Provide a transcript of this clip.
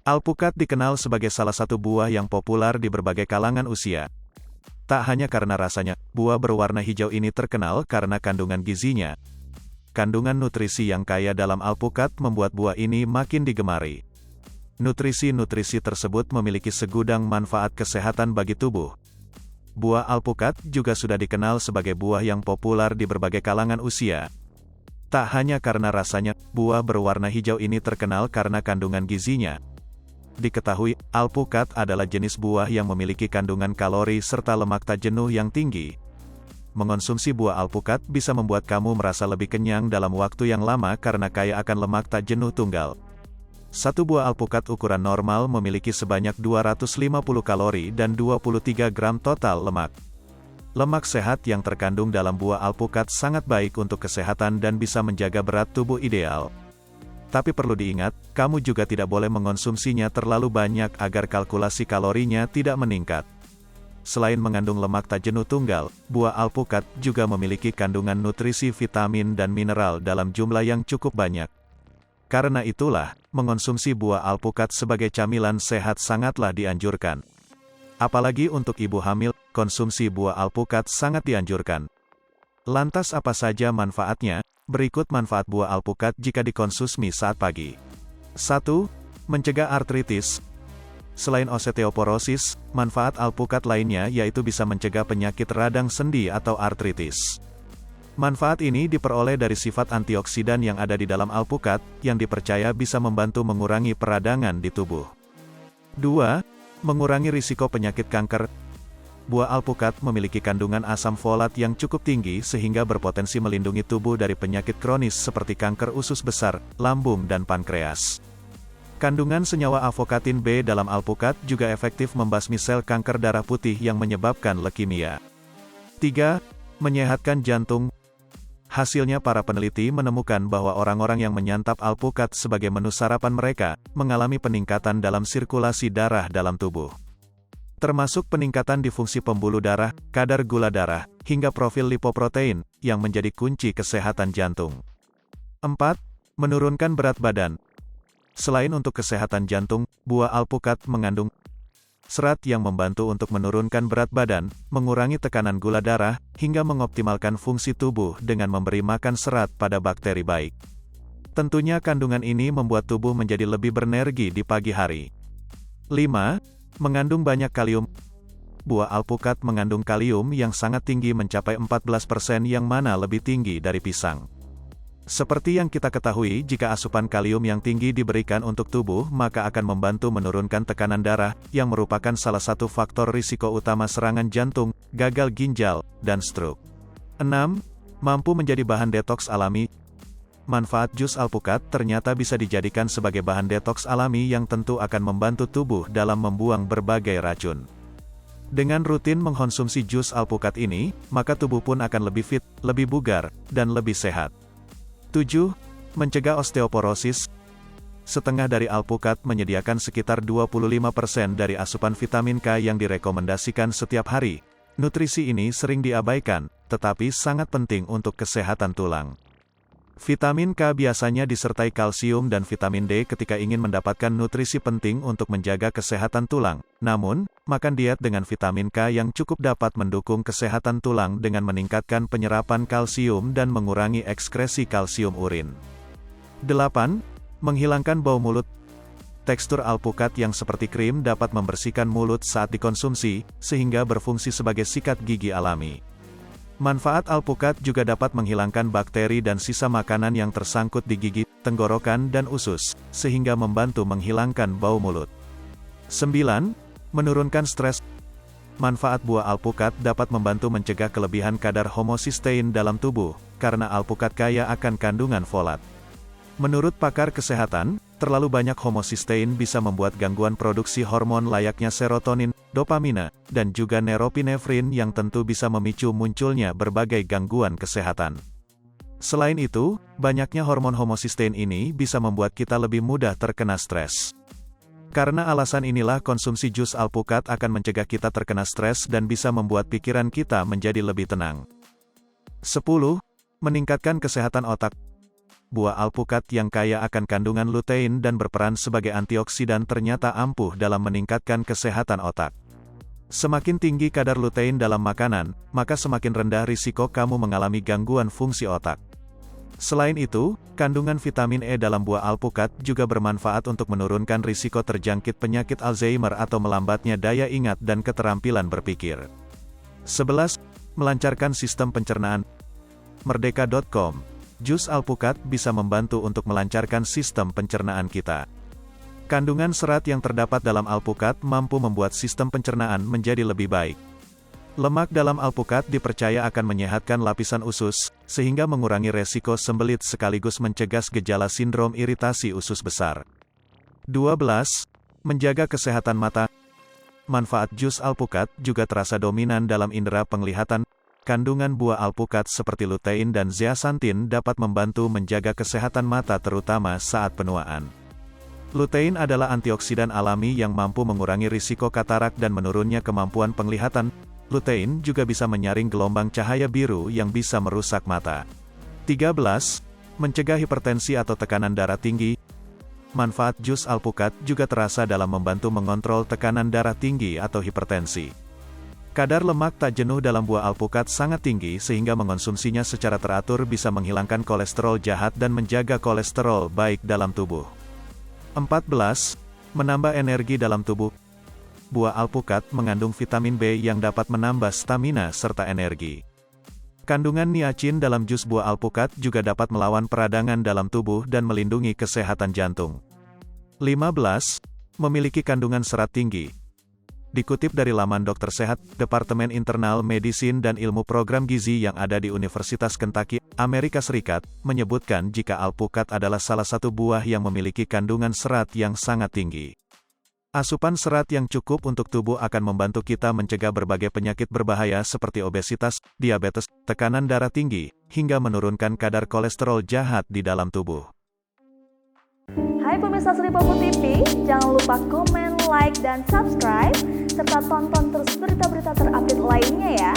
Alpukat dikenal sebagai salah satu buah yang populer di berbagai kalangan usia. Tak hanya karena rasanya, buah berwarna hijau ini terkenal karena kandungan gizinya. Kandungan nutrisi yang kaya dalam alpukat membuat buah ini makin digemari. Nutrisi-nutrisi tersebut memiliki segudang manfaat kesehatan bagi tubuh. Buah alpukat juga sudah dikenal sebagai buah yang populer di berbagai kalangan usia. Tak hanya karena rasanya, buah berwarna hijau ini terkenal karena kandungan gizinya. Diketahui, alpukat adalah jenis buah yang memiliki kandungan kalori serta lemak tak jenuh yang tinggi. Mengonsumsi buah alpukat bisa membuat kamu merasa lebih kenyang dalam waktu yang lama karena kaya akan lemak tak jenuh tunggal. Satu buah alpukat ukuran normal memiliki sebanyak 250 kalori dan 23 gram total lemak. Lemak sehat yang terkandung dalam buah alpukat sangat baik untuk kesehatan dan bisa menjaga berat tubuh ideal. Tapi perlu diingat, kamu juga tidak boleh mengonsumsinya terlalu banyak agar kalkulasi kalorinya tidak meningkat. Selain mengandung lemak tak jenuh tunggal, buah alpukat juga memiliki kandungan nutrisi vitamin dan mineral dalam jumlah yang cukup banyak. Karena itulah, mengonsumsi buah alpukat sebagai camilan sehat sangatlah dianjurkan. Apalagi untuk ibu hamil, konsumsi buah alpukat sangat dianjurkan. Lantas apa saja manfaatnya? Berikut manfaat buah alpukat jika dikonsumsi saat pagi. 1. Mencegah artritis. Selain osteoporosis, manfaat alpukat lainnya yaitu bisa mencegah penyakit radang sendi atau artritis. Manfaat ini diperoleh dari sifat antioksidan yang ada di dalam alpukat, yang dipercaya bisa membantu mengurangi peradangan di tubuh. 2. Mengurangi risiko penyakit kanker. Buah alpukat memiliki kandungan asam folat yang cukup tinggi sehingga berpotensi melindungi tubuh dari penyakit kronis seperti kanker usus besar, lambung dan pankreas. Kandungan senyawa avokatin B dalam alpukat juga efektif membasmi sel kanker darah putih yang menyebabkan leukemia. 3. Menyehatkan jantung. Hasilnya para peneliti menemukan bahwa orang-orang yang menyantap alpukat sebagai menu sarapan mereka, mengalami peningkatan dalam sirkulasi darah dalam tubuh. Termasuk peningkatan di fungsi pembuluh darah, kadar gula darah, hingga profil lipoprotein, yang menjadi kunci kesehatan jantung. 4. Menurunkan berat badan. Selain untuk kesehatan jantung, buah alpukat mengandung serat yang membantu untuk menurunkan berat badan, mengurangi tekanan gula darah, hingga mengoptimalkan fungsi tubuh dengan memberi makan serat pada bakteri baik. Tentunya kandungan ini membuat tubuh menjadi lebih berenergi di pagi hari. 5. Mengandung banyak kalium. Buah alpukat mengandung kalium yang sangat tinggi mencapai 14% yang mana lebih tinggi dari pisang. Seperti yang kita ketahui, jika asupan kalium yang tinggi diberikan untuk tubuh, maka akan membantu menurunkan tekanan darah, yang merupakan salah satu faktor risiko utama serangan jantung, gagal ginjal, dan stroke. 6. Mampu menjadi bahan detoks alami. Manfaat jus alpukat ternyata bisa dijadikan sebagai bahan detoks alami yang tentu akan membantu tubuh dalam membuang berbagai racun. Dengan rutin mengkonsumsi jus alpukat ini, maka tubuh pun akan lebih fit, lebih bugar, dan lebih sehat. 7. Mencegah osteoporosis. Setengah dari alpukat menyediakan sekitar 25% dari asupan vitamin K yang direkomendasikan setiap hari. Nutrisi ini sering diabaikan, tetapi sangat penting untuk kesehatan tulang. Vitamin K biasanya disertai kalsium dan vitamin D ketika ingin mendapatkan nutrisi penting untuk menjaga kesehatan tulang. Namun, makan diet dengan vitamin K yang cukup dapat mendukung kesehatan tulang dengan meningkatkan penyerapan kalsium dan mengurangi ekskresi kalsium urin. 8. Menghilangkan bau mulut. Tekstur alpukat yang seperti krim dapat membersihkan mulut saat dikonsumsi, sehingga berfungsi sebagai sikat gigi alami. Manfaat alpukat juga dapat menghilangkan bakteri dan sisa makanan yang tersangkut di gigi, tenggorokan dan usus, sehingga membantu menghilangkan bau mulut. 9. Menurunkan stres. Manfaat buah alpukat dapat membantu mencegah kelebihan kadar homocysteine dalam tubuh, karena alpukat kaya akan kandungan folat. Menurut pakar kesehatan, terlalu banyak homocysteine bisa membuat gangguan produksi hormon layaknya serotonin, dopamina, dan juga norepinefrin yang tentu bisa memicu munculnya berbagai gangguan kesehatan. Selain itu, banyaknya hormon homocysteine ini bisa membuat kita lebih mudah terkena stres. Karena alasan inilah konsumsi jus alpukat akan mencegah kita terkena stres dan bisa membuat pikiran kita menjadi lebih tenang. 10. Meningkatkan kesehatan otak. buah alpukat yang kaya akan kandungan lutein dan berperan sebagai antioksidan ternyata ampuh dalam meningkatkan kesehatan otak. Semakin tinggi kadar lutein dalam makanan, maka semakin rendah risiko kamu mengalami gangguan fungsi otak. Selain itu, kandungan vitamin E dalam buah alpukat juga bermanfaat untuk menurunkan risiko terjangkit penyakit Alzheimer atau melambatnya daya ingat dan keterampilan berpikir. 11. Melancarkan sistem pencernaan. Merdeka.com. Jus alpukat bisa membantu untuk melancarkan sistem pencernaan kita. Kandungan serat yang terdapat dalam alpukat mampu membuat sistem pencernaan menjadi lebih baik. Lemak dalam alpukat dipercaya akan menyehatkan lapisan usus, sehingga mengurangi resiko sembelit sekaligus mencegah gejala sindrom iritasi usus besar. 12. Menjaga kesehatan mata. Manfaat jus alpukat juga terasa dominan dalam indera penglihatan. Kandungan buah alpukat seperti lutein dan zeaxanthin dapat membantu menjaga kesehatan mata terutama saat penuaan. Lutein adalah antioksidan alami yang mampu mengurangi risiko katarak dan menurunnya kemampuan penglihatan. Lutein juga bisa menyaring gelombang cahaya biru yang bisa merusak mata. 13. Mencegah hipertensi atau tekanan darah tinggi. Manfaat jus alpukat juga terasa dalam membantu mengontrol tekanan darah tinggi atau hipertensi. Kadar lemak tak jenuh dalam buah alpukat sangat tinggi sehingga mengonsumsinya secara teratur bisa menghilangkan kolesterol jahat dan menjaga kolesterol baik dalam tubuh. 14. Menambah energi dalam tubuh. Buah alpukat mengandung vitamin B yang dapat menambah stamina serta energi. Kandungan niacin dalam jus buah alpukat juga dapat melawan peradangan dalam tubuh dan melindungi kesehatan jantung. 15. Memiliki kandungan serat tinggi. Dikutip dari laman Dokter Sehat, Departemen Internal Medicine dan Ilmu Program Gizi yang ada di Universitas Kentucky, Amerika Serikat, menyebutkan jika alpukat adalah salah satu buah yang memiliki kandungan serat yang sangat tinggi. Asupan serat yang cukup untuk tubuh akan membantu kita mencegah berbagai penyakit berbahaya seperti obesitas, diabetes, tekanan darah tinggi, hingga menurunkan kadar kolesterol jahat di dalam tubuh. Hai pemirsa Sri Popo TV, jangan lupa komen, like, dan subscribe, serta tonton terus berita-berita terupdate lainnya ya.